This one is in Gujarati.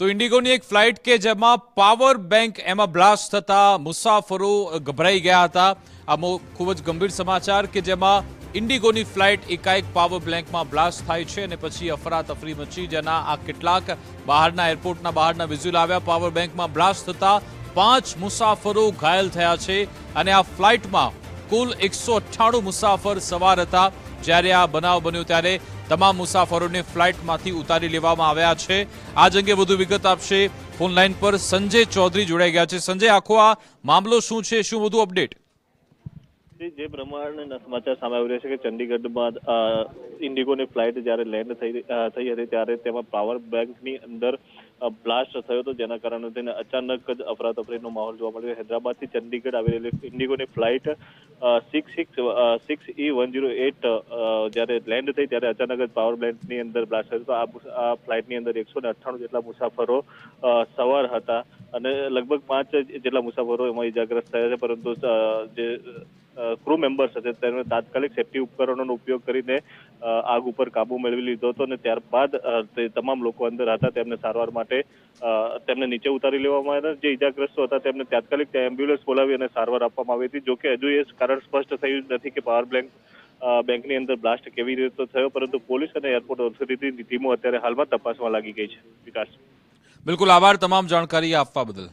તો ઇન્ડિગોની એક ફ્લાઇટ કે જેમાં પાવર બેંક એમાં બ્લાસ્ટ થતા મુસાફરો ગભરાઈ ગયા હતા। આ ખૂબ જ ગંભીર સમાચાર કે જેમાં ઇન્ડિગોની ફ્લાઇટ એકાએક પાવર બેંકમાં બ્લાસ્ટ થાય છે અને પછી અફરાતફરી મચી, જેના આ કેટલાક બહારના એરપોર્ટના બહારના વિઝ્યુઅલ આવ્યા। પાવર બેંકમાં બ્લાસ્ટ થતા 5 મુસાફરો ઘાયલ થયા છે અને આ ફ્લાઇટમાં કુલ 198 મુસાફર સવાર હતા। જ્યારે આ બનાવ બન્યો ત્યારે તમામ મુસાફરોને ફ્લાઇટમાંથી ઉતારી લેવામાં આવ્યા છે। આ અંગે વધુ વિગત આપશે ફોન લાઈન પર સંજય ચૌધરી જોડાઈ ગયા છે। સંજય, આખો આ મામલો શું છે, શું વધુ અપડેટ? જે પ્રમાણેના સમાચાર સામે આવી રહ્યા છે કે ચંડીગઢમાં ઇન્ડિગોની ફ્લાઇટ જ્યારે લેન્ડ થઈ હતી ત્યારે તેમાં પાવર બેંકની અંદર બ્લાસ્ટ થયો હતો, જેના કારણે તેને અચાનક જ અફરાતફરીનો માહોલ જોવા મળ્યો। હૈદરાબાદથી ચંડીગઢ આવી રહેલી ઇન્ડિગોની ફ્લાઇટ 6E108 જ્યારે લેન્ડ થઈ ત્યારે અચાનક જ પાવર બેંકની અંદર બ્લાસ્ટ થયો હતો। આ ફ્લાઇટની અંદર 198 જેટલા મુસાફરો સવાર હતા અને લગભગ 5 જેટલા મુસાફરો એમાં ઇજાગ્રસ્ત થયા છે, પરંતુ જે ક્રૂ મેમ્બર્સ હતા તેમને તાત્કાલિક સેફ્ટી ઉપકરણોનો ઉપયોગ કરીને આગ ઉપર કાબુ મેળવી લીધો હતો અને ત્યારબાદ તે તમામ લોકો અંદર હતા તેમને સારવાર માટે તેમને નીચે ઉતારી લેવામાં આવ્યા। જે ઇજાગ્રસ્તો હતા તેમને તાત્કાલિક એમ્બ્યુલન્સ બોલાવી અને સારવાર આપવામાં આવી હતી। જોકે હજુ એ કારણ સ્પષ્ટ થયું નથી કે પાવર બેંકની અંદર બ્લાસ્ટ કેવી રીતે થયો, પરંતુ પોલીસ અને એરપોર્ટ ઓથોરિટીની ટીમો અત્યારે હાલમાં તપાસમાં લાગી ગઈ છે। વિકાસ, બિલકુલ આભાર તમામ જાણકારી આપવા બદલ।